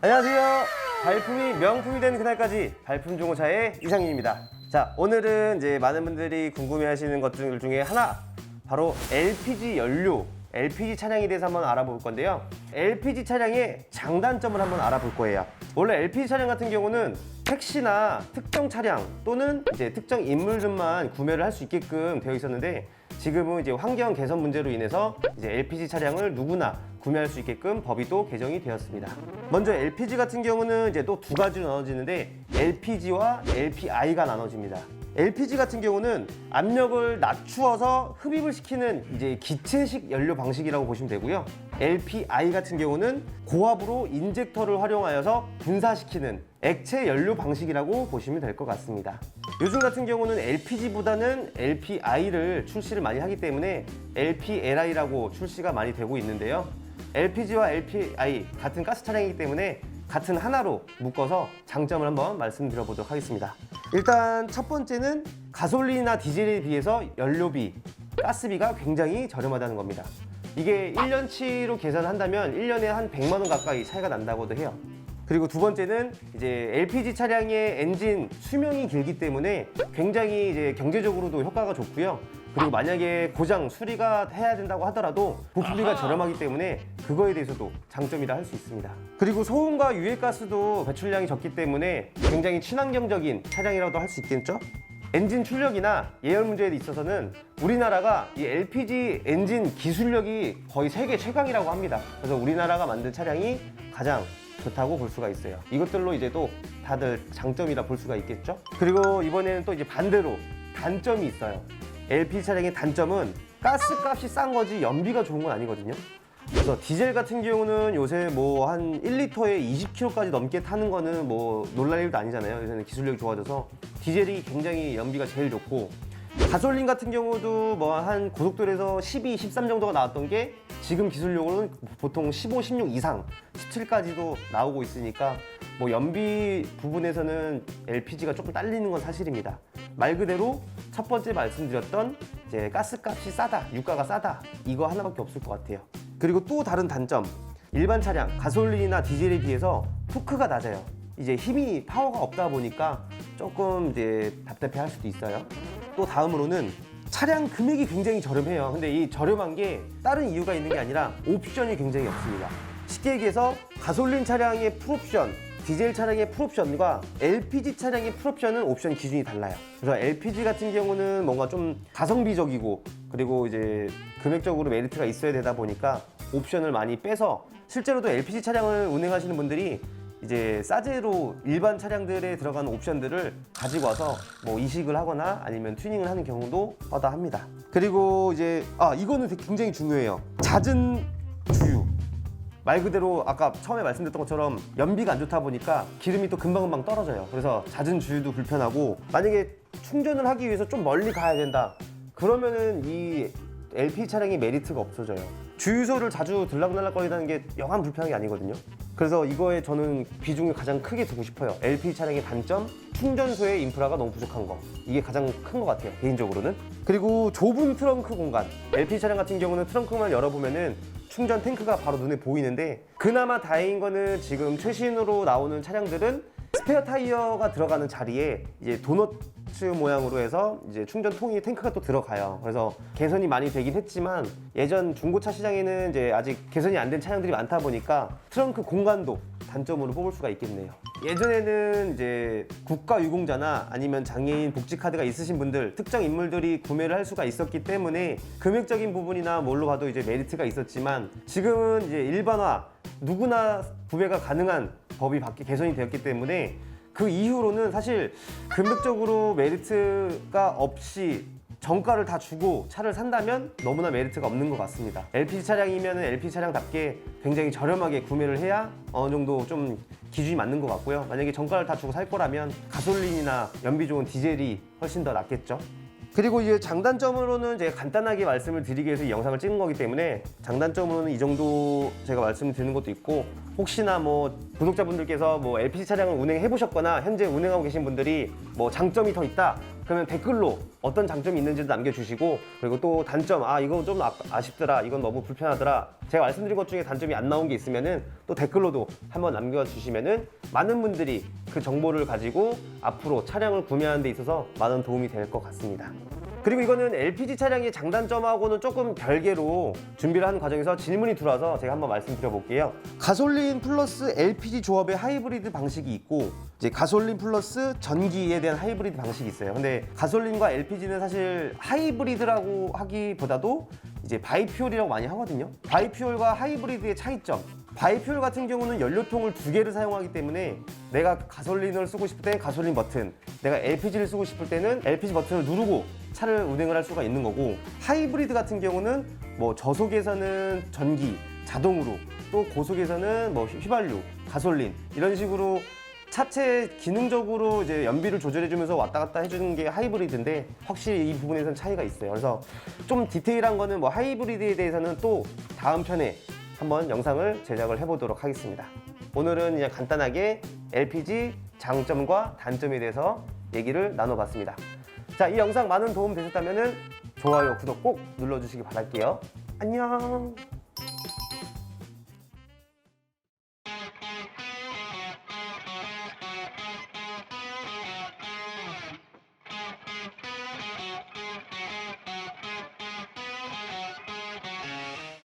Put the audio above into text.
안녕하세요. 발품이 명품이 되는 그날까지 발품 중고차의 이상윤입니다. 자, 오늘은 이제 많은 분들이 궁금해하시는 것들 중에 하나, 바로 LPG 연료, LPG 차량에 대해서 한번 알아볼 건데요. LPG 차량의 장단점을 한번 알아볼 거예요. 원래 LPG 차량 같은 경우는 택시나 특정 차량 또는 이제 특정 인물들만 구매를 할 수 있게끔 되어 있었는데, 지금은 이제 환경 개선 문제로 인해서 이제 LPG 차량을 누구나 구매할 수 있게끔 법이 또 개정이 되었습니다. 먼저 LPG 같은 경우는 이제 또 두 가지로 나눠지는데, LPG와 LPI가 나눠집니다. LPG 같은 경우는 압력을 낮추어서 흡입을 시키는 이제 기체식 연료 방식이라고 보시면 되고요. LPI 같은 경우는 고압으로 인젝터를 활용하여서 분사시키는 액체 연료 방식이라고 보시면 될 것 같습니다. 요즘 같은 경우는 LPG보다는 LPI를 출시를 많이 하기 때문에 LPLI라고 출시가 많이 되고 있는데요. LPG와 LPI 같은 가스 차량이기 때문에 같은 하나로 묶어서 장점을 한번 말씀드려보도록 하겠습니다. 일단 첫 번째는 가솔린이나 디젤에 비해서 연료비, 가스비가 굉장히 저렴하다는 겁니다. 이게 1년치로 계산한다면 1년에 한 100만 원 가까이 차이가 난다고도 해요. 그리고 두 번째는 이제 LPG 차량의 엔진 수명이 길기 때문에 굉장히 이제 경제적으로도 효과가 좋고요. 그리고 만약에 고장 수리가 해야 된다고 하더라도 부품비가 저렴하기 때문에 그거에 대해서도 장점이라 할 수 있습니다. 그리고 소음과 유해가스도 배출량이 적기 때문에 굉장히 친환경적인 차량이라고 할 수 있겠죠? 엔진 출력이나 예열 문제에 있어서는 우리나라가 이 LPG 엔진 기술력이 거의 세계 최강이라고 합니다. 그래서 우리나라가 만든 차량이 가장 좋다고 볼 수가 있어요. 이것들로 이제 또 다들 장점이라 볼 수가 있겠죠? 그리고 이번에는 또 이제 반대로 단점이 있어요. LPG 차량의 단점은 가스값이 싼 거지 연비가 좋은 건 아니거든요. 그래서 디젤 같은 경우는 요새 뭐 한 1리터에 20km까지 넘게 타는 거는 뭐 놀랄 일도 아니잖아요. 요새는 기술력이 좋아져서 디젤이 굉장히 연비가 제일 좋고, 가솔린 같은 경우도 뭐 한 고속도로에서 12, 13 정도가 나왔던 게 지금 기술력으로는 보통 15, 16 이상, 17까지도 나오고 있으니까 뭐 연비 부분에서는 LPG가 조금 딸리는 건 사실입니다. 말 그대로 첫 번째 말씀드렸던 이제 가스값이 싸다, 유가가 싸다, 이거 하나밖에 없을 것 같아요. 그리고 또 다른 단점, 일반 차량, 가솔린이나 디젤에 비해서 토크가 낮아요. 이제 힘이, 파워가 없다 보니까 조금 이제 답답해 할 수도 있어요. 또 다음으로는 차량 금액이 굉장히 저렴해요. 근데 이 저렴한 게 다른 이유가 있는 게 아니라 옵션이 굉장히 없습니다. 쉽게 얘기해서 가솔린 차량의 풀옵션, 디젤 차량의 풀옵션과 LPG 차량의 풀옵션은 옵션 기준이 달라요. 그래서 LPG 같은 경우는 뭔가 좀 가성비적이고, 그리고 이제 금액적으로 메리트가 있어야 되다 보니까 옵션을 많이 빼서, 실제로도 LPG 차량을 운행하시는 분들이 이제 싸제로 일반 차량들에 들어가는 옵션들을 가지고 와서 뭐 이식을 하거나 아니면 튜닝을 하는 경우도 허다합니다. 그리고 이제 이거는 굉장히 중요해요. 잦은 주유. 말 그대로 아까 처음에 말씀드렸던 것처럼 연비가 안 좋다 보니까 기름이 또 금방금방 떨어져요. 그래서 잦은 주유도 불편하고, 만약에 충전을 하기 위해서 좀 멀리 가야 된다, 그러면은 이 LPG 차량이 메리트가 없어져요. 주유소를 자주 들락날락거리다는 게 영한 불편한 게 아니거든요. 그래서 이거에 저는 비중을 가장 크게 두고 싶어요. LPG 차량의 단점, 충전소의 인프라가 너무 부족한 거. 이게 가장 큰 것 같아요, 개인적으로는. 그리고 좁은 트렁크 공간. LPG 차량 같은 경우는 트렁크만 열어보면은 충전 탱크가 바로 눈에 보이는데, 그나마 다행인 거는 지금 최신으로 나오는 차량들은 스페어 타이어가 들어가는 자리에 이제 도넛 모양으로 해서 이제 충전통이, 탱크가 또 들어가요. 그래서 개선이 많이 되긴 했지만 예전 중고차 시장에는 이제 아직 개선이 안 된 차량들이 많다 보니까 트렁크 공간도 단점으로 뽑을 수가 있겠네요. 예전에는 이제 국가유공자나 아니면 장애인 복지카드가 있으신 분들, 특정 인물들이 구매를 할 수가 있었기 때문에 금액적인 부분이나 뭘로 봐도 이제 메리트가 있었지만, 지금은 이제 일반화, 누구나 구매가 가능한 법이 개선이 되었기 때문에 그 이후로는 사실 금액적으로 메리트가 없이 정가를 다 주고 차를 산다면 너무나 메리트가 없는 것 같습니다. LPG 차량이면 LPG 차량답게 굉장히 저렴하게 구매를 해야 어느 정도 좀 기준이 맞는 것 같고요. 만약에 정가를 다 주고 살 거라면 가솔린이나 연비 좋은 디젤이 훨씬 더 낫겠죠. 그리고 이제 장단점으로는 제가 간단하게 말씀을 드리기 위해서 이 영상을 찍은 거기 때문에 장단점으로는 이 정도 제가 말씀을 드리는 것도 있고, 혹시나 뭐 구독자분들께서 뭐 LPG 차량을 운행해 보셨거나 현재 운행하고 계신 분들이 뭐 장점이 더 있다, 그러면 댓글로 어떤 장점이 있는지도 남겨주시고, 그리고 또 단점, 이거 좀 아쉽더라, 이건 너무 불편하더라, 제가 말씀드린 것 중에 단점이 안 나온 게 있으면은 또 댓글로도 한번 남겨주시면은 많은 분들이 그 정보를 가지고 앞으로 차량을 구매하는 데 있어서 많은 도움이 될 것 같습니다. 그리고 이거는 LPG 차량의 장단점하고는 조금 별개로 준비를 하는 과정에서 질문이 들어와서 제가 한번 말씀드려 볼게요. 가솔린 플러스 LPG 조합의 하이브리드 방식이 있고, 이제 가솔린 플러스 전기에 대한 하이브리드 방식이 있어요. 근데 가솔린과 LPG는 사실 하이브리드라고 하기보다도 이제 바이퓨얼이라고 많이 하거든요. 바이퓨얼과 하이브리드의 차이점. 바이퓨얼 같은 경우는 연료통을 두 개를 사용하기 때문에 내가 가솔린을 쓰고 싶을 때는 가솔린 버튼, 내가 LPG를 쓰고 싶을 때는 LPG 버튼을 누르고 차를 운행을 할 수가 있는 거고, 하이브리드 같은 경우는 뭐 저속에서는 전기, 자동으로, 또 고속에서는 뭐 휘발유, 가솔린 이런 식으로 차체 기능적으로 이제 연비를 조절해주면서 왔다 갔다 해주는 게 하이브리드인데, 확실히 이 부분에서는 차이가 있어요. 그래서 좀 디테일한 거는 뭐 하이브리드에 대해서는 또 다음 편에 한번 영상을 제작을 해보도록 하겠습니다. 오늘은 그냥 간단하게 LPG 장점과 단점에 대해서 얘기를 나눠봤습니다. 자, 이 영상 많은 도움 되셨다면 좋아요, 구독 꼭 눌러주시기 바랄게요. 안녕.